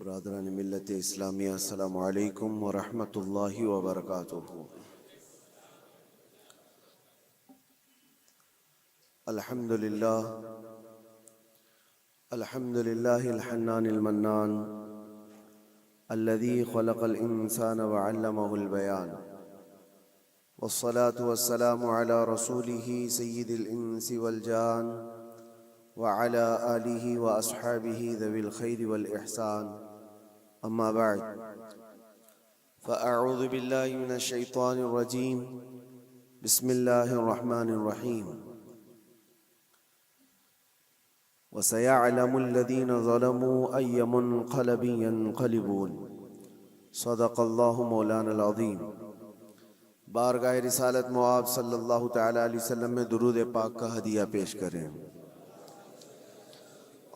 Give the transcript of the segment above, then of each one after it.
برادران ملت اسلامیہ، السلام علیکم ورحمۃ اللہ وبرکاتہ۔ الحمد للہ الحنان المنان الذي خلق الإنسان وعلمه البيان، والصلاة والسلام على رسوله سيد الإنس والجان وعلى آله وأصحابه ذوي الخير والإحسان، أما بعد، فأعوذ بالله من الشيطان الرجيم، بسم الله الرحمن الرحيم، وسيعلم الذين ظلموا أي منقلب ينقلبون، صدق الله مولانا العظيم۔ بارگاہ رسالت معاب صلی اللہ تعالی علیہ وسلم میں درود پاک کا ہدیہ پیش کریں۔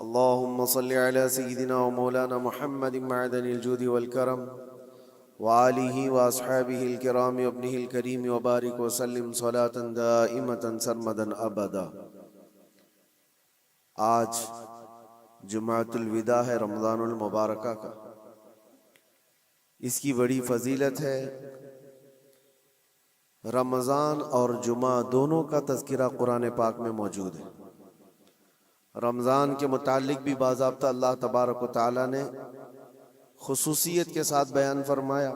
اللهم صل على سيدنا ومولانا محمد معدن الجود والكرم وآله وأصحابه الكرام وابنه الكريم وبارك وسلم صلاة دائمة سرمدا أبدا۔ آج جمعۃ الوداع ہے، رمضان المبارکہ کا۔ اس کی بڑی فضیلت ہے۔ رمضان اور جمعہ دونوں کا تذکرہ قرآن پاک میں موجود ہے۔ رمضان کے متعلق بھی باضابطہ اللہ تبارک و تعالیٰ نے خصوصیت کے ساتھ بیان فرمایا،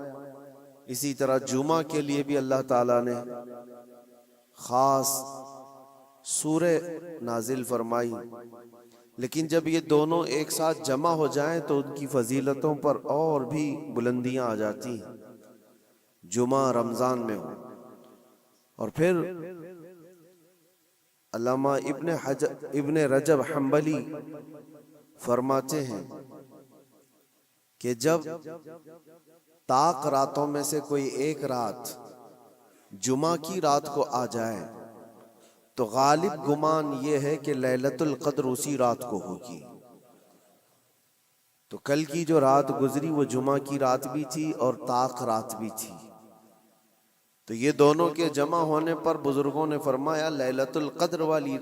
اسی طرح جمعہ کے لیے بھی اللہ تعالیٰ نے خاص سورہ نازل فرمائی۔ لیکن جب یہ دونوں ایک ساتھ جمع ہو جائیں تو ان کی فضیلتوں پر اور بھی بلندیاں آ جاتی ہیں۔ جمعہ رمضان میں ہو، اور پھر علامہ ابن رجب حنبلی فرماتے ہیں کہ جب طاق راتوں میں سے کوئی ایک رات جمعہ کی رات کو آ جائے تو غالب گمان یہ ہے کہ لیلۃ القدر اسی رات کو ہوگی۔ تو کل کی جو رات گزری وہ جمعہ کی رات بھی تھی اور طاق رات بھی تھی، تو یہ دونوں کے جمع ہونے پر بزرگوں نے فرمایا لیلۃ القدر والی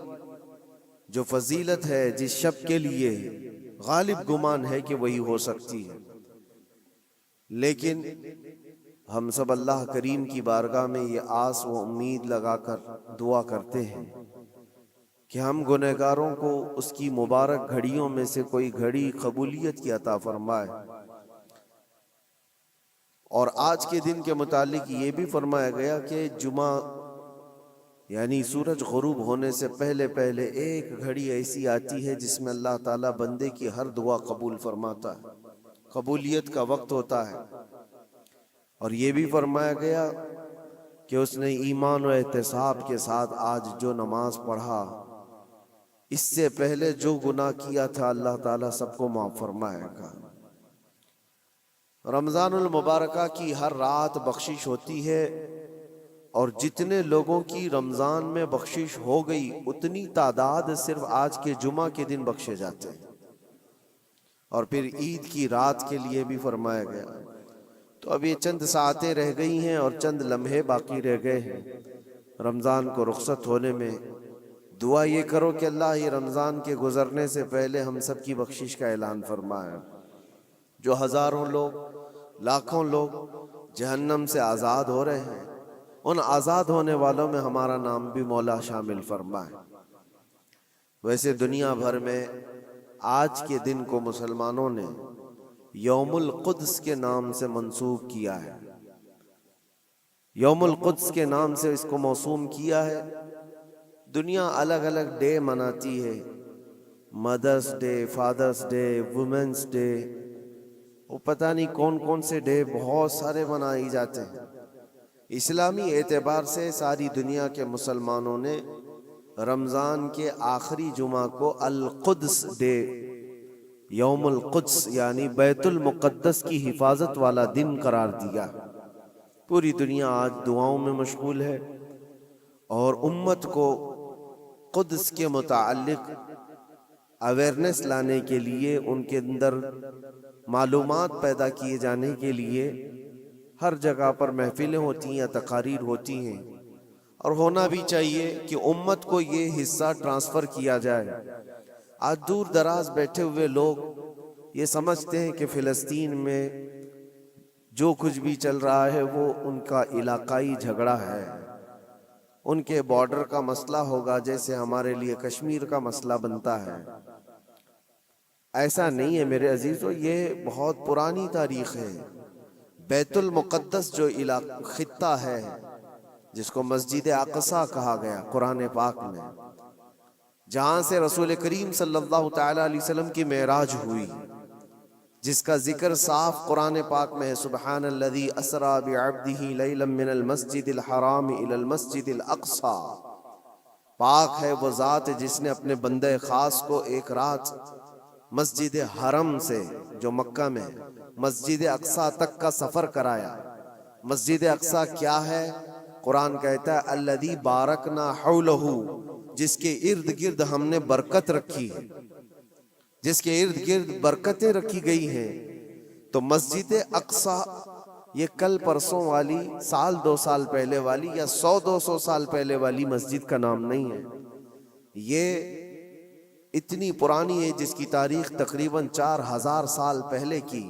جو فضیلت ہے جس شب کے لیے غالب گمان ہے کہ وہی ہو سکتی ہے، لیکن ہم سب اللہ کریم کی بارگاہ میں یہ آس و امید لگا کر دعا کرتے ہیں کہ ہم گنہگاروں کو اس کی مبارک گھڑیوں میں سے کوئی گھڑی قبولیت کی عطا فرمائے۔ اور آج کے دن کے متعلق یہ بھی فرمایا گیا کہ جمعہ یعنی سورج غروب ہونے سے پہلے پہلے ایک گھڑی ایسی آتی ہے جس میں اللہ تعالیٰ بندے کی ہر دعا قبول فرماتا ہے، قبولیت کا وقت ہوتا ہے۔ اور یہ بھی فرمایا گیا کہ اس نے ایمان و احتساب کے ساتھ آج جو نماز پڑھا، اس سے پہلے جو گناہ کیا تھا اللہ تعالیٰ سب کو معاف فرمائے گا۔ رمضان المبارکہ کی ہر رات بخشش ہوتی ہے، اور جتنے لوگوں کی رمضان میں بخشش ہو گئی اتنی تعداد صرف آج کے جمعہ کے دن بخشے جاتے ہیں۔ اور پھر عید کی رات کے لیے بھی فرمایا گیا۔ تو اب یہ چند ساعتیں رہ گئی ہیں اور چند لمحے باقی رہ گئے ہیں رمضان کو رخصت ہونے میں۔ دعا یہ کرو کہ اللہ یہ رمضان کے گزرنے سے پہلے ہم سب کی بخشش کا اعلان فرمائے۔ جو ہزاروں لوگ، لاکھوں لوگ جہنم سے آزاد ہو رہے ہیں، ان آزاد ہونے والوں میں ہمارا نام بھی مولا شامل فرمائے۔ ویسے دنیا بھر میں آج کے دن کو مسلمانوں نے یوم القدس کے نام سے منسوب کیا ہے۔ یوم القدس کے نام سے اس کو موسوم کیا ہے۔ دنیا الگ الگ ڈے مناتی ہے، mother's day, father's day, women's day, وہ پتہ نہیں کون کون سے ڈے بہت سارے منائے جاتے ہیں۔ اسلامی اعتبار سے ساری دنیا کے مسلمانوں نے رمضان کے آخری جمعہ کو القدس ڈے، یوم القدس یعنی بیت المقدس کی حفاظت والا دن قرار دیا۔ پوری دنیا آج دعاؤں میں مشغول ہے اور امت کو قدس کے متعلق اویئرنیس لانے کے لیے، ان کے اندر معلومات پیدا کیے جانے کے لیے ہر جگہ پر محفلیں ہوتی ہیں، تقاریر ہوتی ہیں، اور ہونا بھی چاہیے کہ امت کو یہ حصہ ٹرانسفر کیا جائے۔ آج دور دراز بیٹھے ہوئے لوگ یہ سمجھتے ہیں کہ فلسطین میں جو کچھ بھی چل رہا ہے وہ ان کا علاقائی جھگڑا ہے، ان کے بارڈر کا مسئلہ ہوگا جیسے ہمارے لیے کشمیر کا مسئلہ بنتا ہے۔ ایسا نہیں ہے میرے عزیزو، یہ بہت پرانی تاریخ ہے۔ بیت المقدس جو خطہ ہے جس کو مسجد اقصی کہا گیا قرآن پاک میں، جہاں سے رسول کریم صلی اللہ تعالی علیہ وسلم کی معراج ہوئی، جس کا ذکر صاف قرآن پاک میں ہے، سبحان الذی اسری بعبدہ لیلا من المسجد الحرام الی المسجد الاقصی۔ پاک ہے وہ ذات جس نے اپنے بندے خاص کو ایک رات مسجد حرم سے جو مکہ میں مسجد اقصی تک کا سفر کرایا۔ مسجد اقصی کیا ہے؟ قرآن کہتا ہے الذی بارکنا حولہ، جس کے ارد گرد ہم نے برکت رکھی ہے، جس کے ارد گرد برکتیں رکھی گئی ہیں۔ تو مسجد اقصی یہ کل پرسوں والی، سال 2 سال پہلے والی یا 100-200 سال پہلے والی مسجد کا نام نہیں ہے، یہ اتنی پرانی ہے جس کی تاریخ تقریباً 4000 سال پہلے کی۔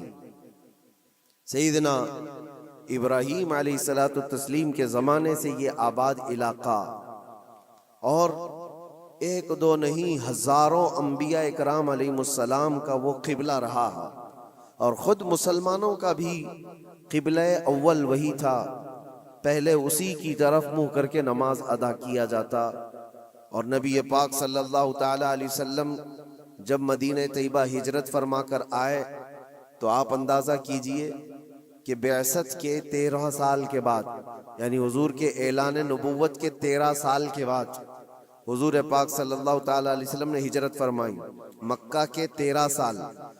سیدنا ابراہیم علیہ السلام کے زمانے سے یہ آباد علاقہ، اور 1-2 نہیں ہزاروں انبیاء اکرام علیہ السلام کا وہ قبلہ رہا ہے، اور خود مسلمانوں کا بھی قبلہ اول وہی تھا، پہلے اسی کی طرف منہ کر کے نماز ادا کیا جاتا۔ اور نبی پاک صلی اللہ تعالی علیہ وسلم جب مدینہ طیبہ ہجرت فرما کر آئے تو آپ اندازہ کیجئے کہ بعثت کے 13 سال کے بعد، یعنی حضور کے اعلان نبوت کے 13 سال کے بعد حضور پاک صلی اللہ تعالی علیہ وسلم نے ہجرت فرمائی، مکہ کے 13 سال،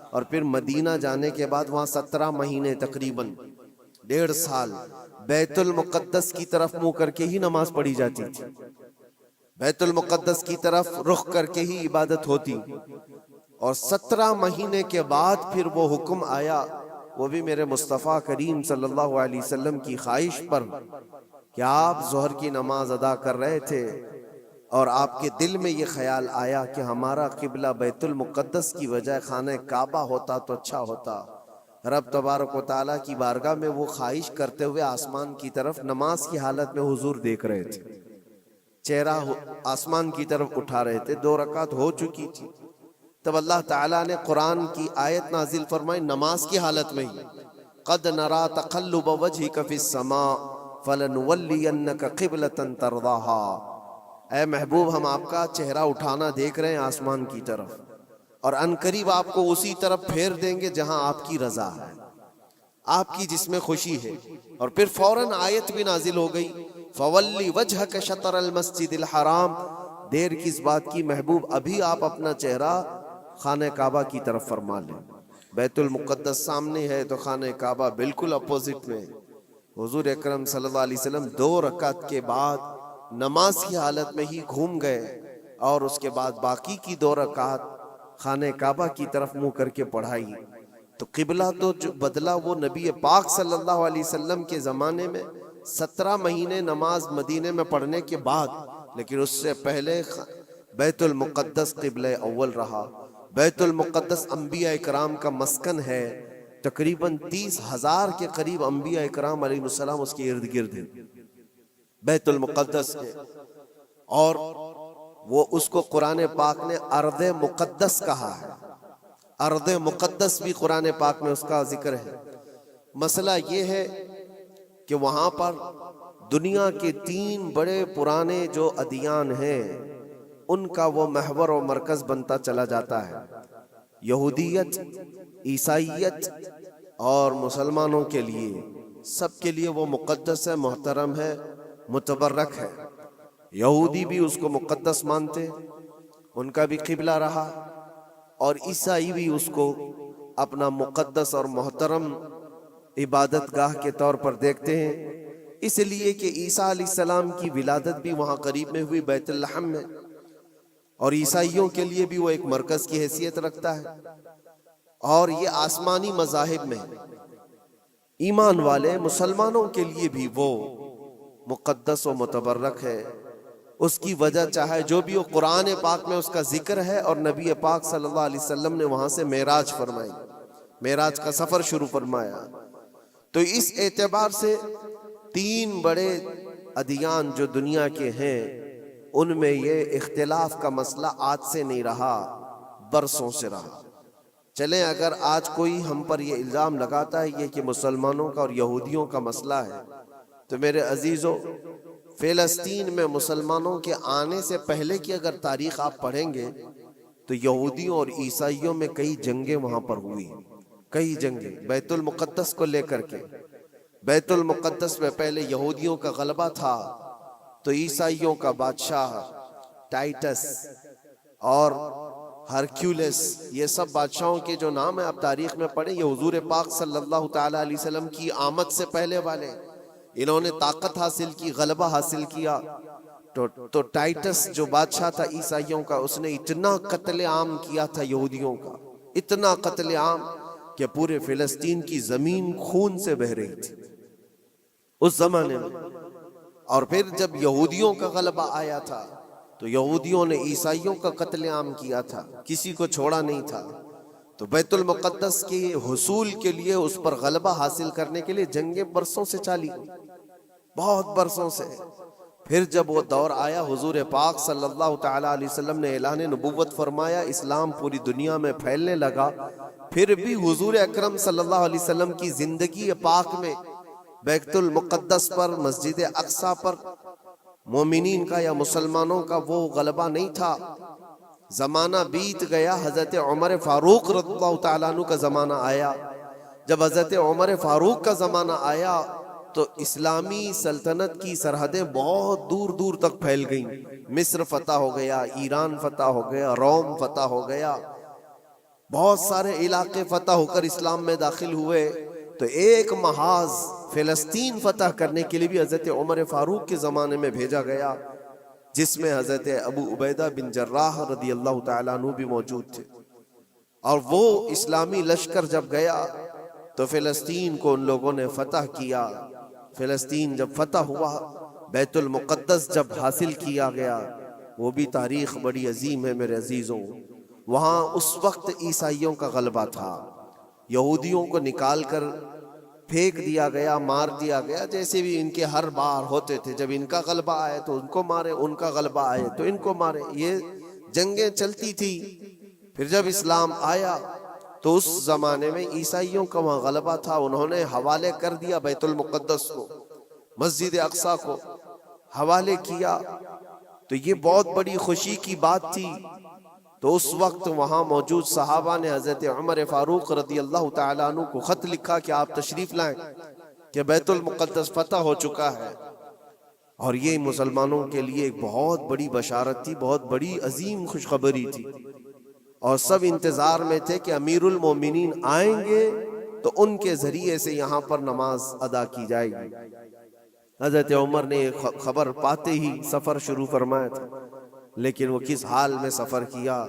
اور پھر مدینہ جانے کے بعد وہاں 17 مہینے تقریباً 1.5 سال بیت المقدس کی طرف منہ کر کے ہی نماز پڑھی جاتی تھی، بیت المقدس کی طرف رخ کر کے ہی عبادت ہوتی۔ اور 17 مہینے کے بعد پھر وہ حکم آیا، وہ بھی میرے مصطفیٰ کریم صلی اللہ علیہ وسلم کی خواہش پر، کہ آپ ظہر کی نماز ادا کر رہے تھے اور آپ کے دل میں یہ خیال آیا کہ ہمارا قبلہ بیت المقدس کی وجہ خانہ کعبہ ہوتا تو اچھا ہوتا۔ رب تبارک و تعالیٰ کی بارگاہ میں وہ خواہش کرتے ہوئے آسمان کی طرف نماز کی حالت میں حضور دیکھ رہے تھے، چہرہ آسمان کی طرف اٹھا رہے تھے، 2 رکعت ہو چکی تھی۔ تب اللہ تعالیٰ نے قرآن کی آیت نازل فرمائی نماز کی حالت میں ہی، قد نرا تقلب وجہک فی السماء فلنولینک قبلۃ ترضاها۔ اے محبوب، ہم آپ کا چہرہ اٹھانا دیکھ رہے ہیں آسمان کی طرف، اور عنقریب آپ کو اسی طرف پھیر دیں گے جہاں آپ کی رضا ہے، آپ کی جس میں خوشی ہے۔ اور پھر فوراً آیت بھی نازل ہو گئی، فولی وجہک شطر المسجد الحرام۔ دیر کس بات کی محبوب، ابھی آپ اپنا چہرہ خانہ کعبہ کی طرف فرما لیں۔ بیت المقدس سامنے ہے تو خانہ کعبہ بالکل اپوزٹ میں۔ حضور اکرم صلی اللہ علیہ وسلم 2 رکعت کے بعد نماز کی حالت میں ہی گھوم گئے، اور اس کے بعد باقی کی 2 رکعت خانہ کعبہ کی طرف منہ کر کے پڑھائی۔ تو قبلہ تو جو بدلا وہ نبی پاک صلی اللہ علیہ وسلم کے زمانے میں 17 مہینے نماز مدینے میں پڑھنے کے بعد، لیکن اس سے پہلے بیت المقدس قبلہ اول رہا۔ بیت المقدس انبیاء اکرام کا مسکن ہے، تقریباً 30,000 کے قریب انبیاء اکرام علیہ السلام اس کے ارد گرد ہیں بیت المقدس کے، اور وہ اس کو قرآن پاک نے ارض مقدس کہا ہے۔ ارض مقدس بھی قرآن پاک میں اس کا ذکر ہے۔ مسئلہ یہ ہے کہ وہاں پر دنیا کے 3 بڑے پرانے جو ادیان ہیں ان کا وہ محور و مرکز بنتا چلا جاتا ہے، یہودیت، عیسائیت اور مسلمانوں کے لیے، سب کے لیے وہ مقدس ہے، محترم ہے، متبرک ہے۔ یہودی بھی اس کو مقدس مانتے، ان کا بھی قبلہ رہا، اور عیسائی بھی اس کو اپنا مقدس اور محترم عبادت گاہ کے طور پر دیکھتے ہیں، اس لیے کہ عیسیٰ علیہ السلام کی ولادت بھی وہاں قریب میں ہوئی بیت لحم میں، اور عیسائیوں کے لیے بھی وہ ایک مرکز کی حیثیت رکھتا ہے۔ اور یہ آسمانی مذاہب میں ایمان والے مسلمانوں کے لیے بھی وہ مقدس و متبرک ہے۔ اس کی وجہ چاہے جو بھی ہو، قرآن پاک میں اس کا ذکر ہے، اور نبی پاک صلی اللہ علیہ وسلم نے وہاں سے معراج فرمائی۔ معراج کا سفر شروع فرمایا۔ تو اس اعتبار سے 3 بڑے ادیان جو دنیا کے ہیں ان میں یہ اختلاف کا مسئلہ آج سے نہیں رہا، برسوں سے رہا۔ چلیں اگر آج کوئی ہم پر یہ الزام لگاتا ہے یہ کہ مسلمانوں کا اور یہودیوں کا مسئلہ ہے، تو میرے عزیزو فلسطین میں مسلمانوں کے آنے سے پہلے کی اگر تاریخ آپ پڑھیں گے تو یہودیوں اور عیسائیوں میں کئی جنگیں وہاں پر ہوئی، کئی جنگیں بیت المقدس کو لے کر کے۔ بیت المقدس میں پہلے یہودیوں کا غلبہ تھا تو عیسائیوں کا بادشاہ ٹائٹس اور ہرکیولس، یہ سب بادشاہوں کے جو نام ہیں آپ تاریخ میں پڑھیں، یہ حضور پاک صلی اللہ تعالی علیہ وسلم کی آمد سے پہلے والے، انہوں نے طاقت حاصل کی، غلبہ حاصل کیا۔ تو ٹائٹس جو بادشاہ تھا عیسائیوں کا، اس نے اتنا قتل عام کیا تھا یہودیوں کا، اتنا قتل عام کہ پورے فلسطین کی زمین خون سے بہہ رہی تھی اس زمانے میں۔ اور پھر جب یہودیوں کا غلبہ آیا تھا تو یہودیوں نے عیسائیوں کا قتل عام کیا تھا، کسی کو چھوڑا نہیں تھا۔ تو بیت المقدس کے حصول کے لیے، اس پر غلبہ حاصل کرنے کے لیے جنگیں برسوں سے چلی، بہت برسوں سے۔ پھر جب وہ دور آیا، حضور پاک صلی اللہ تعالی علیہ وسلم نے اعلان نبوت فرمایا، اسلام پوری دنیا میں پھیلنے لگا، پھر بھی حضور اکرم صلی اللہ علیہ وسلم کی زندگی پاک میں بیت المقدس پر، مسجد اقصی پر مومنین کا یا مسلمانوں کا وہ غلبہ نہیں تھا۔ زمانہ بیت گیا، حضرت عمر فاروق رضی اللہ تعالیٰ عنہ کا زمانہ آیا۔ جب حضرت عمر فاروق کا زمانہ آیا تو اسلامی سلطنت کی سرحدیں بہت دور دور تک پھیل گئیں۔ مصر فتح ہو گیا، ایران فتح ہو گیا، روم فتح ہو گیا، بہت سارے علاقے فتح ہو کر اسلام میں داخل ہوئے۔ تو ایک محاذ فلسطین فتح کرنے کے لیے بھی حضرت عمر فاروق کے زمانے میں بھیجا گیا، جس میں حضرت ابو عبیدہ بن جراح رضی اللہ تعالیٰ عنہ بھی موجود تھے۔ اور وہ اسلامی لشکر جب گیا تو فلسطین کو ان لوگوں نے فتح کیا۔ فلسطین جب فتح ہوا، بیت المقدس جب حاصل کیا گیا، وہ بھی تاریخ بڑی عظیم ہے میرے عزیزوں۔ وہاں اس وقت عیسائیوں کا غلبہ تھا، یہودیوں کو نکال کر پھینک دیا گیا، مار دیا گیا، جیسے بھی ان کے ہر بار ہوتے تھے۔ جب ان کا غلبہ آئے تو ان کو مارے، ان کا غلبہ آئے تو ان کو مارے، یہ جنگیں چلتی تھی۔ پھر جب اسلام آیا تو اس زمانے میں عیسائیوں کا وہاں غلبہ تھا، انہوں نے حوالے کر دیا بیت المقدس کو، مسجد اقصی کو حوالے کیا۔ تو یہ بہت بڑی خوشی کی بات تھی۔ تو اس وقت وہاں موجود صحابہ نے حضرت عمر فاروق رضی اللہ تعالیٰ عنہ کو خط لکھا کہ آپ تشریف لائیں کہ بیت المقدس فتح ہو چکا ہے۔ اور یہ مسلمانوں کے لیے ایک بہت بڑی بشارت تھی، بہت بڑی عظیم خوشخبری تھی، اور سب انتظار میں تھے کہ امیر المومنین آئیں گے تو ان کے ذریعے سے یہاں پر نماز ادا کی جائے گی۔ حضرت عمر نے خبر پاتے ہی سفر شروع فرمایا تھا، لیکن وہ کس حال میں سفر کیا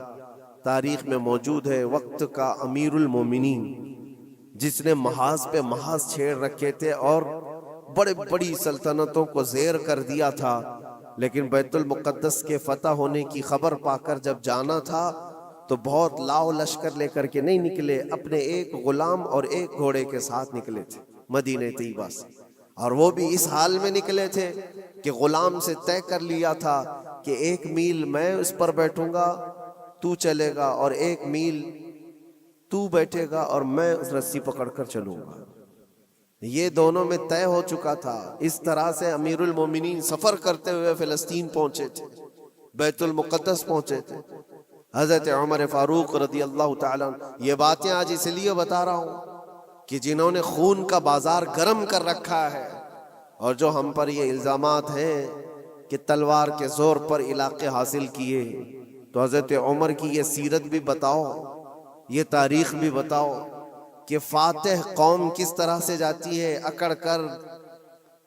تاریخ میں موجود ہے۔ وقت کا امیر المومنین جس نے محاذ پہ محاذ چھیڑ رکھے تھے اور بڑے بڑی سلطنتوں کو زیر کر دیا تھا، لیکن بیت المقدس کے فتح ہونے کی خبر پا کر جب جانا تھا تو بہت لاؤ لشکر لے کر کے نہیں نکلے، اپنے ایک غلام اور ایک گھوڑے کے ساتھ نکلے تھے مدینہ طیبہ سے۔ اور وہ بھی اس حال میں نکلے تھے کہ غلام سے طے کر لیا تھا کہ 1 میل میں اس پر بیٹھوں گا، تو چلے گا، اور 1 میل تو بیٹھے گا اور میں اس رسی پکڑ کر چلوں گا۔ یہ دونوں میں طے ہو چکا تھا۔ اس طرح سے امیر المومنین سفر کرتے ہوئے فلسطین پہنچے تھے، بیت المقدس پہنچے تھے۔ حضرت عمر فاروق رضی اللہ تعالیٰ عنہ، یہ باتیں آج اس لیے بتا رہا ہوں کہ جنہوں نے خون کا بازار گرم کر رکھا ہے، اور جو ہم پر یہ الزامات ہیں کہ تلوار کے زور پر علاقے حاصل کیے، تو حضرت عمر کی یہ سیرت بھی بتاؤ، یہ تاریخ بھی بتاؤ کہ فاتح قوم کس طرح سے جاتی ہے، اکڑ کر،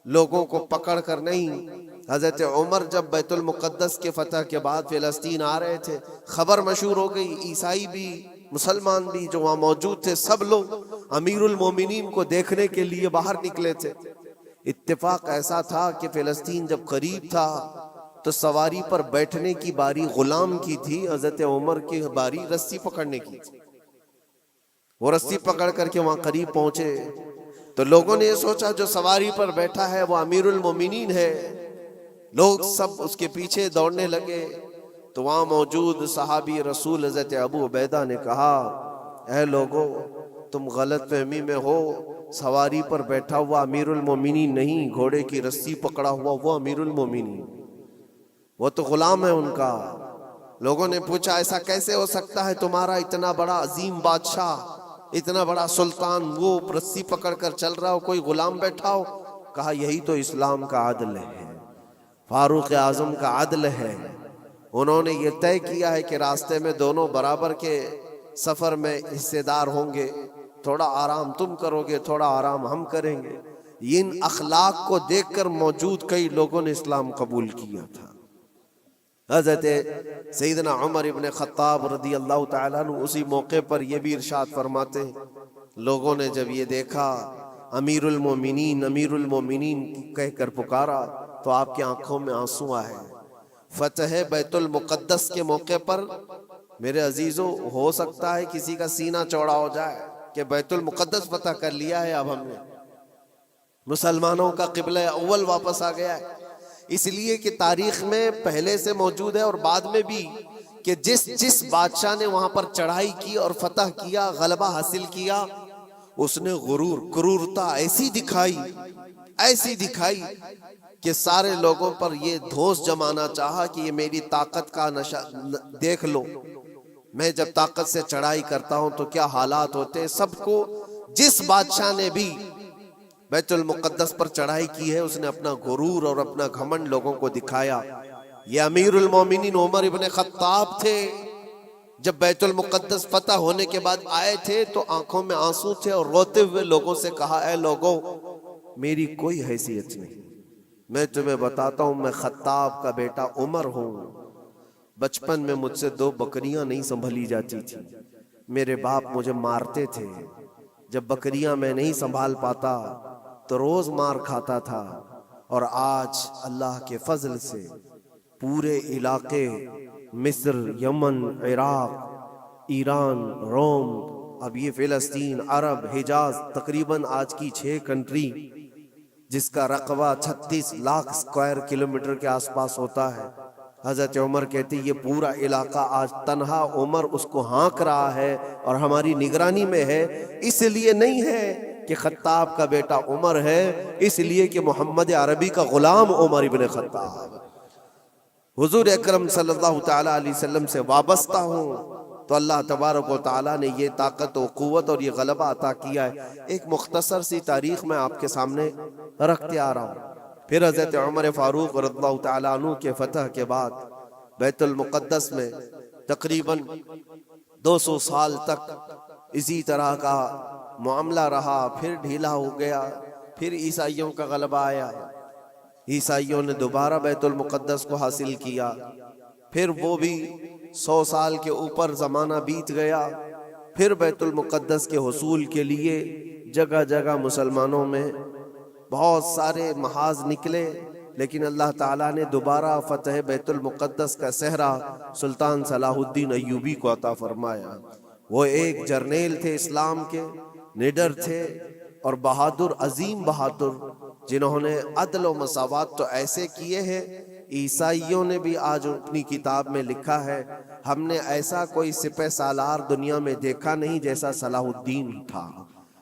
لوگوں کو پکڑ کر نہیں۔ حضرت عمر جب بیت المقدس کے فتح کے بعد فلسطین آ رہے تھے، خبر مشہور ہو گئی، عیسائی بھی مسلمان بھی جو وہاں موجود تھے، سب لوگ امیر المومنین کو دیکھنے کے لیے باہر نکلے تھے۔ اتفاق ایسا تھا کہ فلسطین جب قریب تھا تو سواری پر بیٹھنے کی باری غلام کی تھی، حضرت عمر کی باری رسی پکڑنے کی تھی۔ وہ رسی پکڑ کر کے وہاں قریب پہنچے تو لوگوں نے یہ سوچا جو سواری پر بیٹھا ہے وہ امیر المومنین ہے، لوگ سب اس کے پیچھے دوڑنے لگے۔ تو وہاں موجود صحابی رسول حضرت ابو عبیدہ نے کہا، اے لوگو تم غلط فہمی میں ہو، سواری پر بیٹھا ہوا امیر المومنین نہیں، گھوڑے کی رسی پکڑا ہوا وہ امیر المومنین، وہ تو غلام ہے ان کا۔ لوگوں نے پوچھا ایسا کیسے ہو سکتا ہے، تمہارا اتنا بڑا عظیم بادشاہ، اتنا بڑا سلطان، وہ رسی پکڑ کر چل رہا ہو، کوئی غلام بیٹھا ہو؟ کہا یہی تو اسلام کا عدل ہے، فاروق اعظم کا عدل ہے۔ انہوں نے یہ طے کیا ہے کہ راستے میں دونوں برابر کے سفر میں حصے دار ہوں گے، تھوڑا آرام تم کرو گے، تھوڑا آرام ہم کریں گے۔ ان اخلاق کو دیکھ کر موجود کئی لوگوں نے اسلام قبول کیا تھا۔ حضرت سیدنا عمر ابن خطاب رضی اللہ تعالیٰ عنہ اسی موقع پر یہ بھی ارشاد فرماتے ہیں، لوگوں نے جب یہ دیکھا امیر المومنین امیر المومنین کہہ کر پکارا تو آپ کی آنکھوں میں آنسو آئے۔ فتح بیت المقدس کے موقع پر میرے عزیزو ہو سکتا ہے کسی کا سینہ چوڑا ہو جائے کہ بیت المقدس فتح کر لیا ہے، اب ہم نے مسلمانوں کا قبلہ اول واپس آ گیا ہے۔ اس لیے کہ تاریخ میں پہلے سے موجود ہے اور بعد میں بھی کہ جس بادشاہ نے وہاں پر چڑھائی کی اور فتح کیا، غلبہ حاصل کیا، اس نے غرور کرورتا ایسی دکھائی کہ سارے لوگوں پر یہ دھوس جمانا چاہا کہ یہ میری طاقت کا نشہ دیکھ لو، میں جب طاقت سے چڑھائی کرتا ہوں تو کیا حالات ہوتے ہیں۔ سب کو جس بادشاہ نے بھی بیت المقدس پر چڑھائی کی ہے اس نے اپنا غرور اور اپنا گھمنڈ لوگوں کو دکھایا۔ یہ امیر المومنین عمر ابن خطاب تھے، جب بیت المقدس فتح ہونے کے بعد آئے تھے تو آنکھوں میں آنسو تھے اور روتے ہوئے لوگوں سے کہا، اے لوگوں میری کوئی حیثیت نہیں، میں تمہیں بتاتا ہوں میں خطاب کا بیٹا عمر ہوں۔ بچپن میں مجھ سے 2 بکریاں نہیں سنبھلی جاتی تھی، میرے باپ مجھے مارتے تھے، جب بکریاں میں نہیں سنبھال پاتا تو روز مار کھاتا تھا، اور آج اللہ کے فضل سے پورے علاقے مصر، یمن، عراق، ایران، روم، اب یہ فلسطین، عرب، حجاز، تقریباً آج کی 6 کنٹری جس کا رقبہ 36 لاکھ اسکوائر کلومیٹر کے آس پاس ہوتا ہے۔ حضرت عمر کہتے یہ پورا علاقہ آج تنہا عمر اس کو ہانک رہا ہے اور ہماری نگرانی میں ہے۔ اس لیے نہیں ہے کہ خطاب کا بیٹا عمر ہے، اس لیے کہ محمد عربی کا غلام عمر ابن خطاب حضور اکرم صلی اللہ تعالیٰ علیہ وسلم سے وابستہ ہوں تو اللہ تبارک و تعالیٰ نے یہ طاقت و قوت اور یہ غلبہ عطا کیا ہے۔ ایک مختصر سی تاریخ میں آپ کے سامنے رکھتے آ رہا ہوں۔ پھر حضرت عمر فاروق رضی اللہ تعالیٰ عنہ کے فتح کے بعد بیت المقدس میں تقریباً 200 سال تک اسی طرح کا معاملہ رہا، پھر ڈھیلا ہو گیا، پھر عیسائیوں کا غلبہ آیا، عیسائیوں نے دوبارہ بیت المقدس کو حاصل کیا، پھر وہ بھی 100 سال کے اوپر زمانہ بیت گیا، پھر بیت المقدس کے حصول کے لیے جگہ جگہ مسلمانوں میں بہت سارے محاذ نکلے، لیکن اللہ تعالیٰ نے دوبارہ فتح بیت المقدس کا صحرا سلطان صلاح الدین ایوبی کو عطا فرمایا۔ وہ ایک جرنیل تھے، اسلام کے نڈر تھے اور بہادر، عظیم بہادر، جنہوں نے عدل و مساوات تو ایسے کیے ہیں، عیسائیوں نے بھی آج اپنی کتاب میں لکھا ہے ہم نے ایسا کوئی سپہ سالار دنیا میں دیکھا نہیں جیسا صلاح الدین تھا۔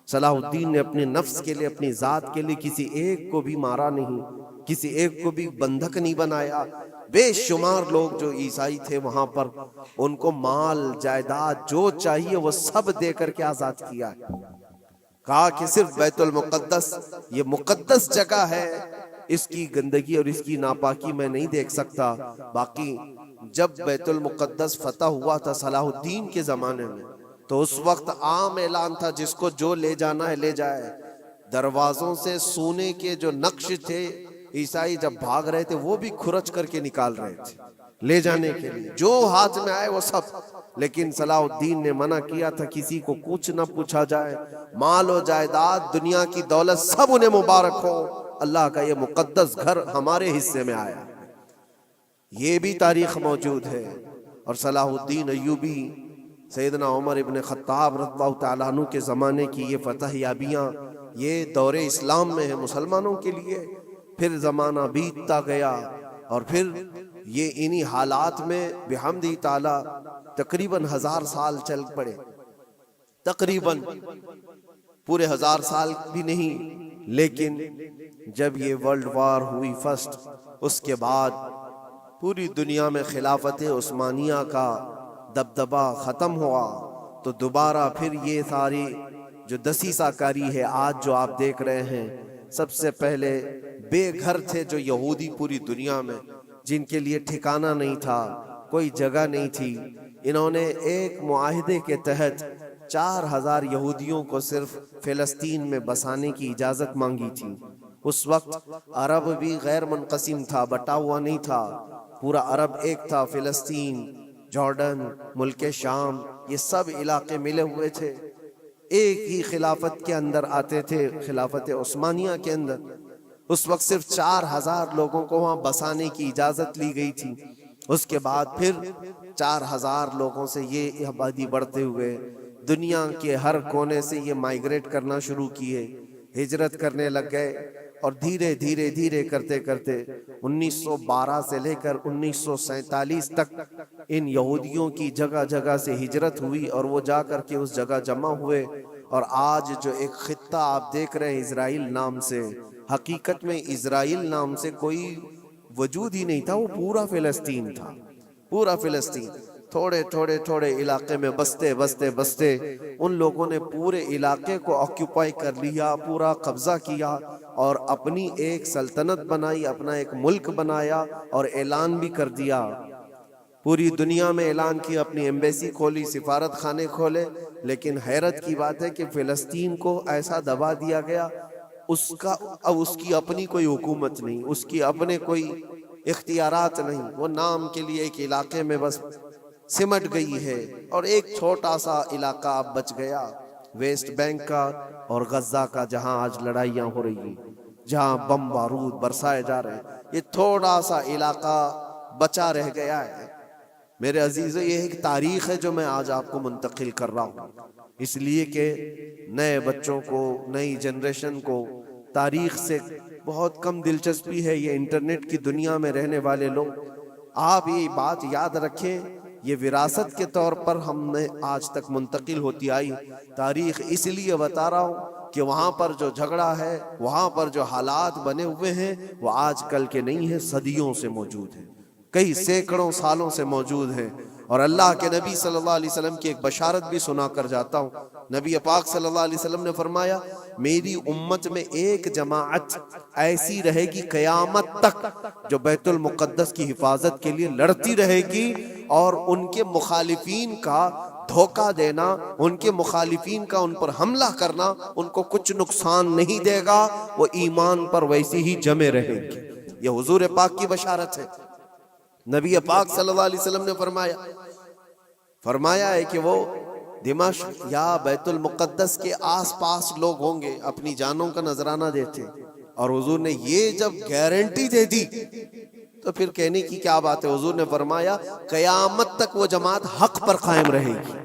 صلاح الدین نے اپنے نفس کے لیے، اپنی ذات کے لیے کسی ایک کو بھی مارا نہیں، کسی ایک کو بھی بندھک نہیں بنایا۔ بے شمار لوگ جو عیسائی تھے وہاں پر ان کو مال جائیداد جو چاہیے وہ سب دے کر کے آزاد کیا ہے۔ کہا کہ صرف بیت المقدس یہ مقدس جگہ ہے، اس کی گندگی اور اس کی ناپاکی میں نہیں دیکھ سکتا۔ باقی جب بیت المقدس فتح ہوا تھا صلاح الدین کے زمانے میں تو اس وقت عام اعلان تھا جس کو جو لے جانا ہے لے جائے۔ دروازوں سے سونے کے جو نقش تھے، عیسائی جب بھاگ رہے تھے وہ بھی کھرچ کر کے نکال رہے تھے لے جانے کے لیے، جو ہاتھ میں آئے وہ سب۔ لیکن صلاح الدین نے منع کیا تھا کسی کو کچھ نہ پوچھا جائے، مال و جائیداد، دنیا کی دولت سب انہیں مبارک ہو، اللہ کا یہ مقدس گھر ہمارے حصے میں آیا۔ یہ بھی تاریخ موجود ہے۔ اور صلاح الدین ایوبی سیدنا عمر ابن خطاب رضی اللہ تعالیٰ عنہ کے زمانے کی یہ فتح یابیاں یہ دور اسلام میں ہے مسلمانوں کے لیے. پھر زمانہ بیتتا گیا اور پھر یہ انہی حالات میں بحمدہ تعالیٰ تقریباً 1000 سال چل پڑے. تقریباً پورے 1000 سال بھی نہیں، لیکن جب یہ ورلڈ وار ہوئی فرسٹ، اس کے بعد پوری دنیا میں خلافت عثمانیہ کا دبدبہ ختم ہوا، تو دوبارہ پھر یہ ساری جو دسیسہ کاری ہے آج جو آپ دیکھ رہے ہیں. سب سے پہلے بے گھر تھے جو یہودی پوری دنیا میں، جن کے لیے ٹھکانہ نہیں تھا، کوئی جگہ نہیں تھی. انہوں نے ایک معاہدے کے تحت 4000 یہودیوں کو صرف فلسطین میں بسانے کی اجازت مانگی تھی. اس وقت عرب بھی غیر منقسم تھا، بٹا ہوا نہیں تھا، پورا عرب ایک تھا. فلسطین، جارڈن، ملک شام، یہ سب علاقے ملے ہوئے تھے، ایک ہی خلافت کے اندر آتے تھے، خلافت عثمانیہ کے اندر. اس وقت صرف 4000 لوگوں کو وہاں بسانے کی اجازت لی گئی تھی. اس کے بعد پھر 4000 لوگوں سے یہ آبادی بڑھتے ہوئے دنیا کے ہر کونے سے یہ مائیگریٹ کرنا شروع کیے، ہجرت کرنے لگ گئے. اور دھیرے دھیرے دھیرے کرتے کرتے 1912 سے لے کر 1947 تک ان یہودیوں کی جگہ جگہ سے ہجرت ہوئی اور وہ جا کر کے اس جگہ جمع ہوئے. اور آج جو ایک خطہ آپ دیکھ رہے ہیں اسرائیل نام سے، حقیقت میں اسرائیل نام سے کوئی وجود ہی نہیں تھا، وہ پورا فلسطین تھا، پورا فلسطین. تھوڑے تھوڑے تھوڑے علاقے میں بستے بستے بستے ان لوگوں نے پورے علاقے کو آکیوپائی کر لیا، پورا قبضہ کیا اور اپنی ایک سلطنت بنائی، اپنا ایک ملک بنایا اور اعلان بھی کر دیا. پوری دنیا میں اعلان کیا، اپنی ایمبیسی کھولی، سفارت خانے کھولے. لیکن حیرت کی بات ہے کہ فلسطین کو ایسا دبا دیا گیا، اب اس کی اپنی کوئی حکومت نہیں، اس کی اپنے کوئی اختیارات نہیں. وہ نام کے لیے ایک علاقے میں بس سمٹ گئی ہے. اور ایک چھوٹا سا علاقہ اب بچ گیا ویسٹ بینک کا اور غزہ کا، جہاں آج لڑائیاں ہو رہی ہیں، جہاں بم بارود برسائے جا رہے ہیں. یہ تھوڑا سا علاقہ بچا رہ گیا ہے. میرے عزیزو، یہ ایک تاریخ ہے جو میں آج آپ کو منتقل کر رہا ہوں، اس لیے کہ نئے بچوں کو، نئی جنریشن کو تاریخ سے بہت کم دلچسپی ہے. یہ انٹرنیٹ کی دنیا میں رہنے والے لوگ، آپ یہ بات یاد رکھیں، یہ وراثت کے طور پر ہم نے آج تک منتقل ہوتی آئی. تاریخ اس لیے بتا رہا ہوں کہ وہاں پر جو جھگڑا ہے، وہاں پر جو حالات بنے ہوئے ہیں، وہ آج کل کے نہیں ہیں، صدیوں سے موجود ہیں، کئی سینکڑوں سالوں سے موجود ہیں. اور اللہ کے نبی صلی اللہ علیہ وسلم کی ایک بشارت بھی سنا کر جاتا ہوں. نبی پاک صلی اللہ علیہ وسلم نے فرمایا، میری امت میں ایک جماعت ایسی رہے گی قیامت تک جو بیت المقدس کی حفاظت کے لیے لڑتی رہے گی، اور ان کے مخالفین کا دھوکہ دینا، ان کے مخالفین کا ان پر حملہ کرنا ان کو کچھ نقصان نہیں دے گا، وہ ایمان پر ویسی ہی جمے رہے گی. یہ حضور پاک کی بشارت ہے. نبی پاک صلی اللہ علیہ وسلم نے فرمایا ہے کہ وہ دمشق یا بیت المقدس کے آس پاس لوگ ہوں گے، اپنی جانوں کا نذرانہ دیتے. اور حضور نے یہ جب گارنٹی دے دی تو پھر کہنے کی کیا بات ہے. حضور نے فرمایا قیامت تک وہ جماعت حق پر قائم رہے گی.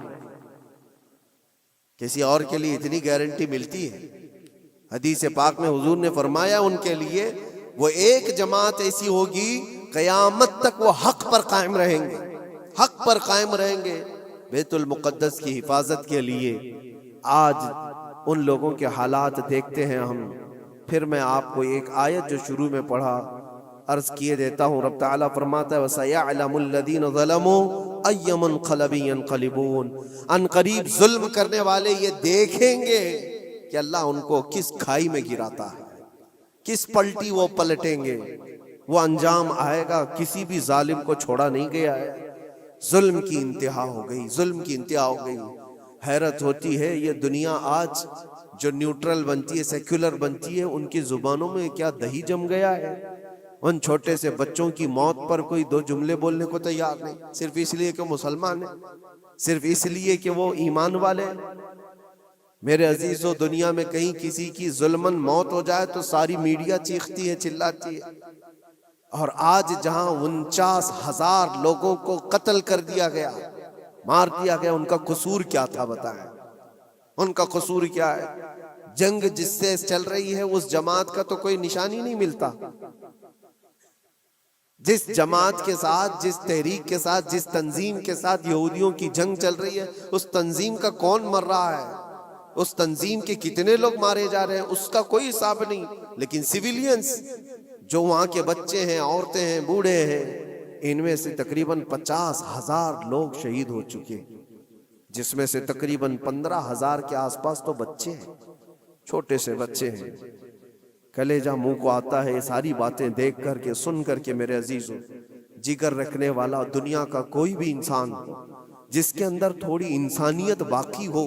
کسی اور کے لیے اتنی گارنٹی ملتی ہے؟ حدیث پاک میں حضور نے فرمایا ان کے لیے وہ ایک جماعت ایسی ہوگی قیامت تک وہ حق پر قائم رہیں گے، حق پر قائم رہیں گے بیت المقدس کی حفاظت کے لیے. آج ان لوگوں کے حالات دیکھتے ہیں ہم. پھر میں آپ کو ایک آیت جو شروع میں پڑھا عرض کیے دیتا ہوں. رب تعالیٰ فرماتا ہے وَسَيَعْلَمُ الَّذِينَ ظَلَمُوا أَيَّ مُنْقَلَبٍ يَنْقَلِبُونَ. ان قریب ظلم کرنے والے یہ دیکھیں گے کہ اللہ ان کو کس کھائی میں گراتا ہے، کس پلٹی وہ پلٹیں گے. وہ انجام آئے گا، کسی بھی ظالم کو چھوڑا نہیں گیا ہے. ظلم کی انتہا ہو گئی، ظلم کی انتہا ہو گئی. حیرت ہوتی ہے یہ دنیا آج جو نیوٹرل بنتی ہے، سیکولر بنتی ہے، ان کی زبانوں میں کیا دہی جم گیا ہے. ان چھوٹے سے بچوں کی موت پر کوئی دو جملے بولنے کو تیار نہیں، صرف اس لیے کہ مسلمان ہیں، صرف اس لیے کہ وہ ایمان والے ہیں. میرے عزیزو، دنیا میں کہیں کسی کی ظلمن موت ہو جائے تو ساری میڈیا چیختی ہے، چلاتی ہے. اور آج جہاں 49,000 لوگوں کو قتل کر دیا گیا، مار دیا گیا، ان کا قصور کیا تھا بتائیں، ان کا قصور کیا ہے؟ جنگ جس سے چل رہی ہے اس جماعت کا تو کوئی نشانی نہیں ملتا، جس جماعت کے ساتھ، جس تحریک کے ساتھ، جس تنظیم کے ساتھ یہودیوں کی جنگ چل رہی ہے، اس تنظیم کا کون مر رہا ہے، اس تنظیم کے کتنے لوگ مارے جا رہے ہیں، اس کا کوئی حساب نہیں۔ لیکن سویلینز جو وہاں کے بچے ہیں، عورتیں ہیں، بوڑھے ہیں، ان میں سے تقریباً 50,000 لوگ شہید ہو چکے، جس میں سے تقریباً 15,000 کے آس پاس تو بچے ہیں، چھوٹے سے بچے ہیں۔ کلیجہ منہ کو آتا ہے یہ ساری باتیں دیکھ کر کے، سن کر کے میرے عزیزوں۔ جگر رکھنے والا دنیا کا کوئی بھی انسان ہو، جس کے اندر تھوڑی انسانیت باقی ہو،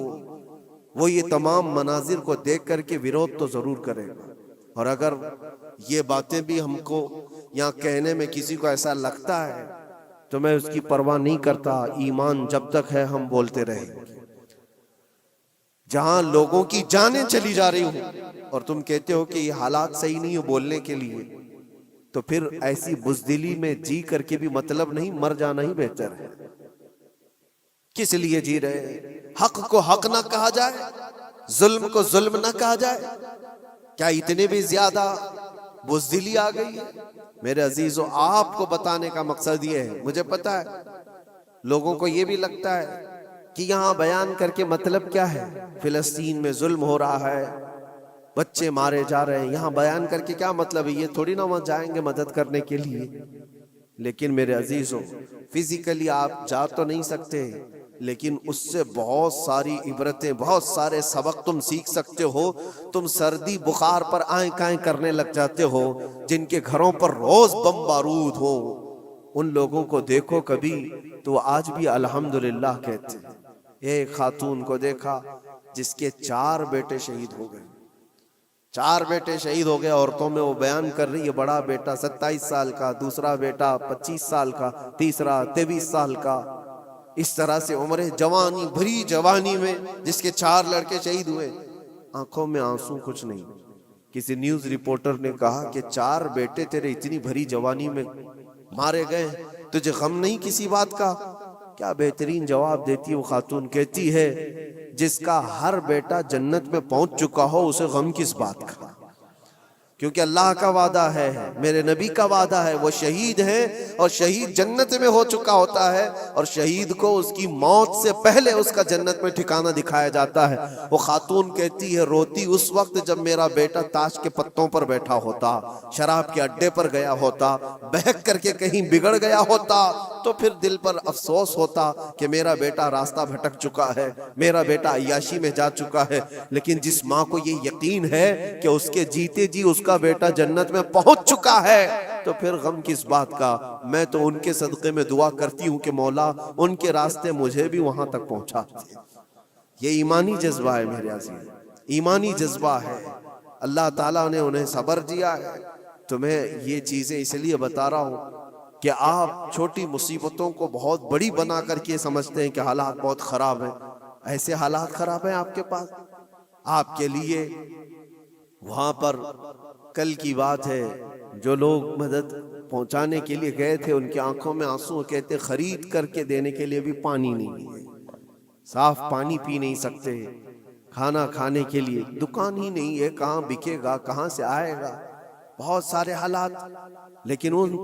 وہ یہ تمام مناظر کو دیکھ کر کے ویرودھ تو ضرور کرے گا۔ اور اگر یہ باتیں بھی ہم کو یہاں کہنے میں کسی کو ایسا لگتا ہے تو میں اس کی پرواہ نہیں کرتا، ایمان جب تک ہے ہم بولتے رہیں گے۔ جہاں لوگوں کی جانیں چلی جا رہی ہوں اور تم کہتے ہو کہ یہ حالات صحیح نہیں ہو بولنے کے لیے، تو پھر ایسی بزدلی میں جی کر کے بھی مطلب نہیں، مر جانا ہی بہتر ہے۔ کس لیے جی رہے ہیں؟ حق کو حق نہ کہا جائے، ظلم کو ظلم نہ کہا جائے؟ کیا اتنے بھی زیادہ بزدلی آ گئی ہے؟ میرے عزیزو، آپ کو بتانے کا مقصد یہ ہے، مجھے پتا ہے لوگوں کو یہ بھی لگتا ہے کہ یہاں بیان کر کے مطلب کیا ہے، فلسطین میں ظلم ہو رہا ہے، بچے مارے جا رہے ہیں، یہاں بیان کر کے کیا مطلب ہے؟ یہ تھوڑی نہ وہاں جائیں گے مدد کرنے کے لیے۔ لیکن میرے عزیزو، فزیکلی آپ جا تو نہیں سکتے، لیکن اس سے بہت ساری عبرتیں، بہت سارے سبق تم سیکھ سکتے ہو۔ تم سردی بخار پر آئیں کائیں کرنے لگ جاتے ہو، جن کے گھروں پر روز بم بارود ہو، ان لوگوں کو دیکھو کبھی تو آج بھی الحمدللہ کہتے ہیں۔ ایک خاتون کو دیکھا جس کے 4 بیٹے شہید ہو گئے، 4 بیٹے شہید ہو گئے۔ عورتوں میں وہ بیان کر رہی ہے، بڑا بیٹا 27 سال کا، دوسرا بیٹا 25 سال کا، تیسرا 23 سال کا، اس طرح سے عمر جوانی، بھری جوانی میں جس کے 4 لڑکے شہید ہوئے۔ آنکھوں میں آنسو کچھ نہیں۔ کسی نیوز رپورٹر نے کہا کہ 4 بیٹے تیرے اتنی بھری جوانی میں مارے گئے، تجھے غم نہیں کسی بات کا؟ کیا بہترین جواب دیتی وہ خاتون، کہتی ہے جس کا ہر بیٹا جنت میں پہنچ چکا ہو اسے غم کس بات کا؟ کیونکہ اللہ کا وعدہ ہے، میرے نبی کا وعدہ ہے، وہ شہید ہیں اور شہید جنت میں ہو چکا ہوتا ہے، اور شہید کو اس کی موت سے پہلے اس کا جنت میں ٹھکانہ دکھایا جاتا ہے۔ وہ خاتون کہتی ہے روتی اس وقت جب میرا بیٹا تاش کے پتوں پر بیٹھا ہوتا، شراب کے اڈے پر گیا ہوتا، بہک کر کے کہیں بگڑ گیا ہوتا، تو پھر دل پر افسوس ہوتا کہ میرا بیٹا راستہ بھٹک چکا ہے، میرا بیٹا عیاشی میں جا چکا ہے۔ لیکن جس ماں کو یہ یقین ہے کہ اس کے جیتے جی اس کا بیٹا جنت میں پہنچ چکا ہے، تو پھر غم کس بات کا؟ میں تو ان کے صدقے میں دعا کرتی ہوں کہ مولا ان کے راستے مجھے بھی وہاں تک پہنچا دے۔ یہ ایمانی جذبہ ہے میرے عزیز، ایمانی جذبہ ہے۔ اللہ تعالیٰ نے انہیں صبر دیا ہے۔ تو میں یہ چیزیں اس لیے بتا رہا ہوں کہ آپ چھوٹی مصیبتوں کو بہت بڑی بنا کر کے سمجھتے ہیں کہ حالات بہت خراب ہیں۔ ایسے حالات خراب ہیں آپ کے پاس؟ آپ کے لیے وہاں پر کل کی بات ہے، جو لوگ مدد پہنچانے کے لیے گئے تھے ان کی آنکھوں میں آنسو، کہتے خرید کر کے دینے کے لیے بھی پانی نہیں ہے، صاف پانی پی نہیں سکتے، کھانا کھانے کے لیے دکان ہی نہیں ہے، کہاں بکے گا، کہاں سے آئے گا، بہت سارے حالات۔ لیکن ان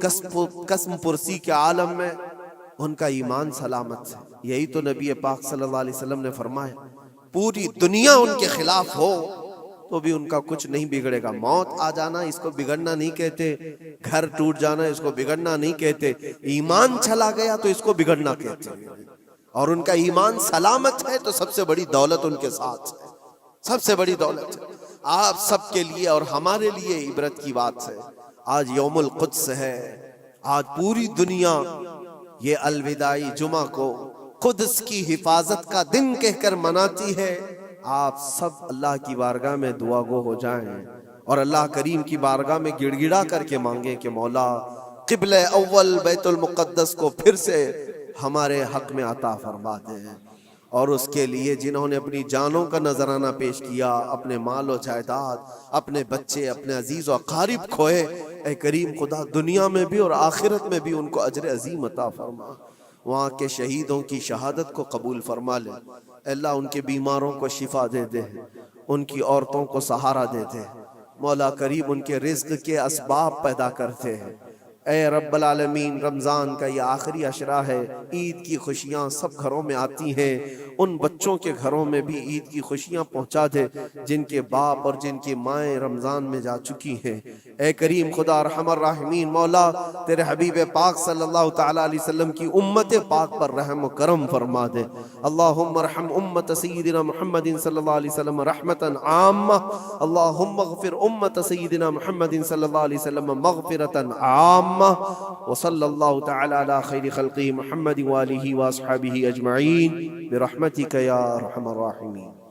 قسم پرسی کے عالم میں ان کا ایمان سلامت ہے۔ یہی تو نبی پاک صلی اللہ علیہ وسلم نے فرمایا، پوری دنیا ان کے خلاف ہو تو بھی ان کا کچھ نہیں بگڑے گا۔ موت آ جانا اس کو بگڑنا نہیں کہتے، گھر ٹوٹ جانا اس کو بگڑنا نہیں کہتے، ایمان چلا گیا تو اس کو بگڑنا کہتے ہیں۔ اور ان کا ایمان سلامت ہے تو سب سے بڑی دولت ان کے ساتھ ہے، سب سے بڑی دولت ہے۔ آپ سب کے لیے اور ہمارے لیے عبرت کی بات ہے۔ آج یوم القدس ہے، آج پوری دنیا یہ الوداعی جمعہ کو قدس کی حفاظت کا دن کہہ کر مناتی ہے۔ آپ سب اللہ کی بارگاہ میں دعا گو ہو جائیں اور اللہ کریم کی بارگاہ میں گڑ گڑا کر کے مانگیں کہ مولا قبلہ اول بیت المقدس کو پھر سے ہمارے حق میں عطا فرما دیں۔ اور اس کے لیے جنہوں نے اپنی جانوں کا نذرانہ پیش کیا، اپنے مال و جائیداد، اپنے بچے، اپنے عزیز و اقارب کھوئے، اے کریم خدا دنیا میں بھی اور آخرت میں بھی ان کو اجر عظیم عطا فرما۔ وہاں کے شہیدوں کی شہادت کو قبول فرما لے۔ اے اللہ ان کے بیماروں کو شفا دے دے، ان کی عورتوں کو سہارا دے دے۔ مولا کریم ان کے رزق کے اسباب پیدا کرتے ہیں۔ اے رب العالمین، رمضان کا یہ آخری عشرہ ہے، عید کی خوشیاں سب گھروں میں آتی ہیں، ان بچوں کے گھروں میں بھی عید کی خوشیاں پہنچا دے جن کے باپ اور جن کی مائیں رمضان میں جا چکی ہیں۔ اے کریم خدا ارحم الراحمین، مولا تیرے حبیب پاک صلی اللہ تعالیٰ علیہ وسلم کی امت پاک پر رحم و کرم فرما دے۔ اللہم ارحم امت سیدنا محمد صلی اللہ علیہ وسلم رحمتا عامہ، اللہم اغفر امت سیدنا محمد صلی اللہ علیہ وسلم مغفرتا عامہ، وصلی اللہ تعالی علی خیر خلقہ محمد وآلہ واصحابہ اجمعین برحمتک یا ارحم الراحمین۔